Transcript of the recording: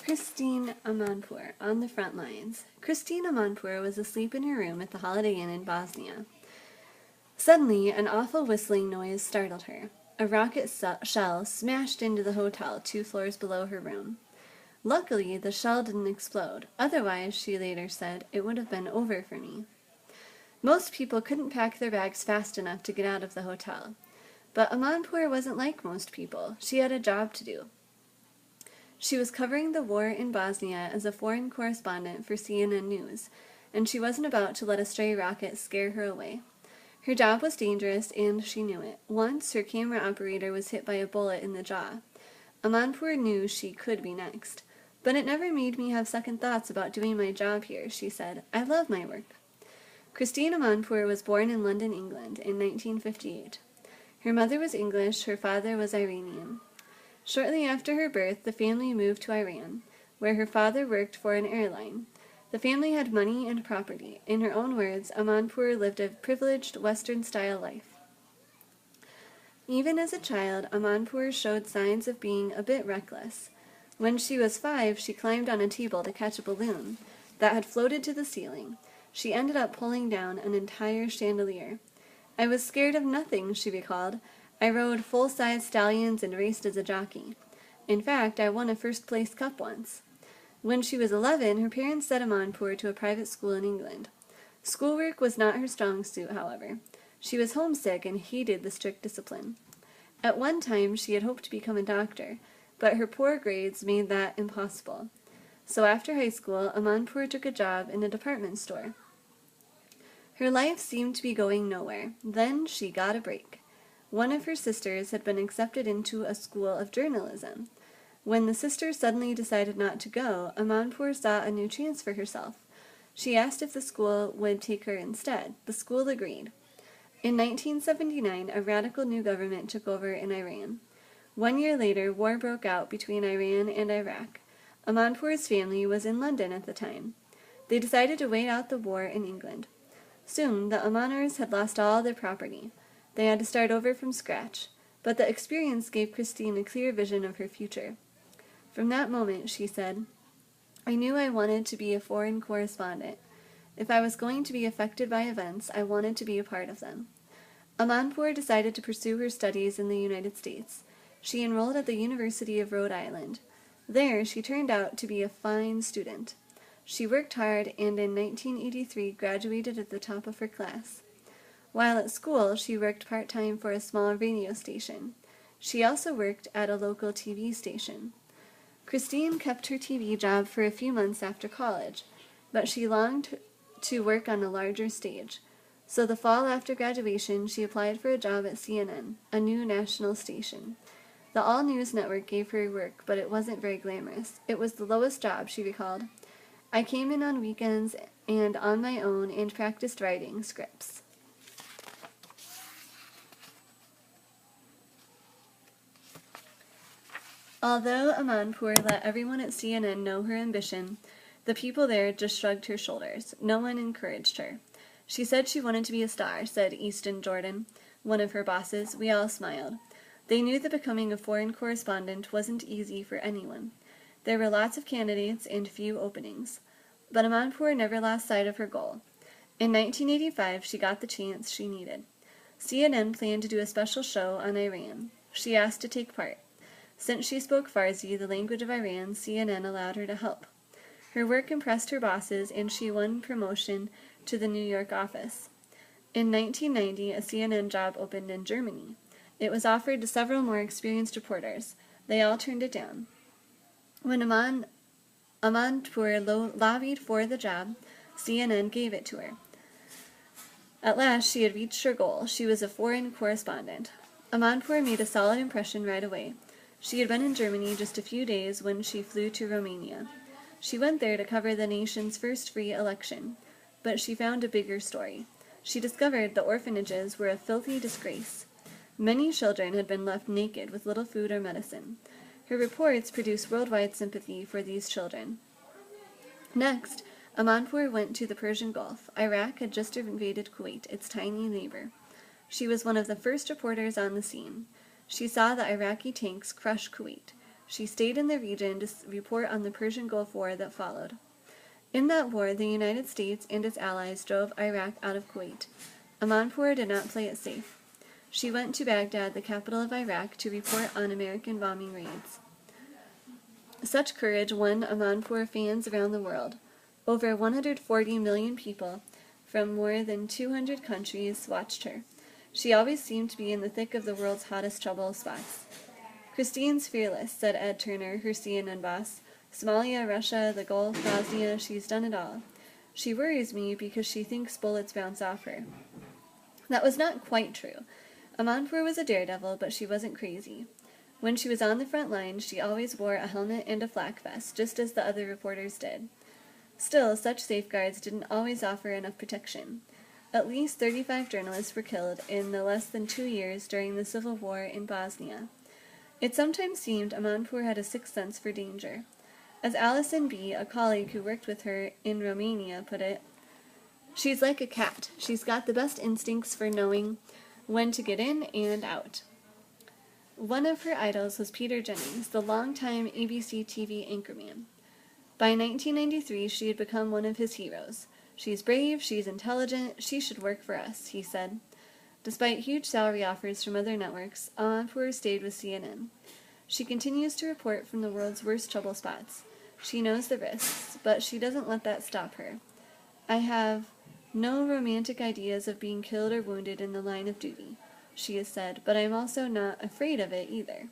Christine Amanpour on the front lines. Christine Amanpour was asleep in her room at the Holiday Inn in Bosnia. Suddenly, an awful whistling noise startled her. A rocket shell smashed into the hotel 2 floors below her room. Luckily, the shell didn't explode. Otherwise, she later said, it would have been over for me. Most people couldn't pack their bags fast enough to get out of the hotel. But Amanpour wasn't like most people. She had a job to do. She was covering the war in Bosnia as a foreign correspondent for CNN News, and she wasn't about to let a stray rocket scare her away. Her job was dangerous, and she knew it. Once, her camera operator was hit by a bullet in the jaw. Amanpour knew she could be next. But it never made me have second thoughts about doing my job here, she said. I love my work. Christine Amanpour was born in London, England, in 1958. Her mother was English, her father was Iranian. Shortly after her birth, the family moved to Iran, where her father worked for an airline. The family had money and property. In her own words, Amanpour lived a privileged Western-style life. Even as a child, Amanpour showed signs of being a bit reckless. When she was 5, she climbed on a table to catch a balloon that had floated to the ceiling. She ended up pulling down an entire chandelier. I was scared of nothing, she recalled. I rode full-size stallions and raced as a jockey. In fact, I won a first-place cup once. When she was 11, her parents sent Amanpour to a private school in England. Schoolwork was not her strong suit, however. She was homesick and hated the strict discipline. At one time, she had hoped to become a doctor, but her poor grades made that impossible. So after high school, Amanpour took a job in a department store. Her life seemed to be going nowhere. Then she got a break. One of her sisters had been accepted into a school of journalism. When the sister suddenly decided not to go, Amanpour saw a new chance for herself. She asked if the school would take her instead. The school agreed. In 1979, a radical new government took over in Iran. 1 year later, war broke out between Iran and Iraq. Amanpour's family was in London at the time. They decided to wait out the war in England. Soon, the Amanars had lost all their property. They had to start over from scratch, but the experience gave Christine a clear vision of her future. From that moment, she said, I knew I wanted to be a foreign correspondent. If I was going to be affected by events, I wanted to be a part of them. Amanpour decided to pursue her studies in the United States. She enrolled at the University of Rhode Island. There, she turned out to be a fine student. She worked hard and in 1983 graduated at the top of her class. While at school, she worked part-time for a small radio station. She also worked at a local TV station. Christine kept her TV job for a few months after college, but she longed to work on a larger stage. So the fall after graduation, she applied for a job at CNN, a new national station. The all-news network gave her work, but it wasn't very glamorous. It was the lowest job, she recalled. I came in on weekends and on my own and practiced writing scripts. Although Amanpour let everyone at CNN know her ambition, the people there just shrugged her shoulders. No one encouraged her. She said she wanted to be a star, said Easton Jordan, one of her bosses. We all smiled. They knew that becoming a foreign correspondent wasn't easy for anyone. There were lots of candidates and few openings. But Amanpour never lost sight of her goal. In 1985, she got the chance she needed. CNN planned to do a special show on Iran. She asked to take part. Since she spoke Farsi, the language of Iran, CNN allowed her to help. Her work impressed her bosses, and she won promotion to the New York office. In 1990, a CNN job opened in Germany. It was offered to several more experienced reporters. They all turned it down. When Amanpour lobbied for the job, CNN gave it to her. At last, she had reached her goal. She was a foreign correspondent. Amanpour made a solid impression right away. She had been in Germany just a few days when she flew to Romania. She went there to cover the nation's first free election, but she found a bigger story. She discovered the orphanages were a filthy disgrace. Many children had been left naked with little food or medicine. Her reports produced worldwide sympathy for these children. Next, Amanpour went to the Persian Gulf. Iraq had just invaded Kuwait, its tiny neighbor. She was one of the first reporters on the scene. She saw the Iraqi tanks crush Kuwait. She stayed in the region to report on the Persian Gulf War that followed. In that war, the United States and its allies drove Iraq out of Kuwait. Amanpour did not play it safe. She went to Baghdad, the capital of Iraq, to report on American bombing raids. Such courage won Amanpour fans around the world. Over 140 million people from more than 200 countries watched her. She always seemed to be in the thick of the world's hottest trouble spots. "Christine's fearless," said Ed Turner, her CNN boss. "Somalia, Russia, the Gulf, Bosnia, she's done it all. She worries me because she thinks bullets bounce off her." That was not quite true. Amanpour was a daredevil, but she wasn't crazy. When she was on the front line, she always wore a helmet and a flak vest, just as the other reporters did. Still, such safeguards didn't always offer enough protection. At least 35 journalists were killed in the less than 2 years during the civil war in Bosnia. It sometimes seemed Amanpour had a sixth sense for danger. As Alison B., a colleague who worked with her in Romania, put it, "She's like a cat. She's got the best instincts for knowing when to get in and out." One of her idols was Peter Jennings, the longtime ABC TV anchorman. By 1993, she had become one of his heroes. "She's brave, she's intelligent, she should work for us," he said. Despite huge salary offers from other networks, Amanpour stayed with CNN. She continues to report from the world's worst trouble spots. She knows the risks, but she doesn't let that stop her. "I have no romantic ideas of being killed or wounded in the line of duty," she has said, "but I'm also not afraid of it either."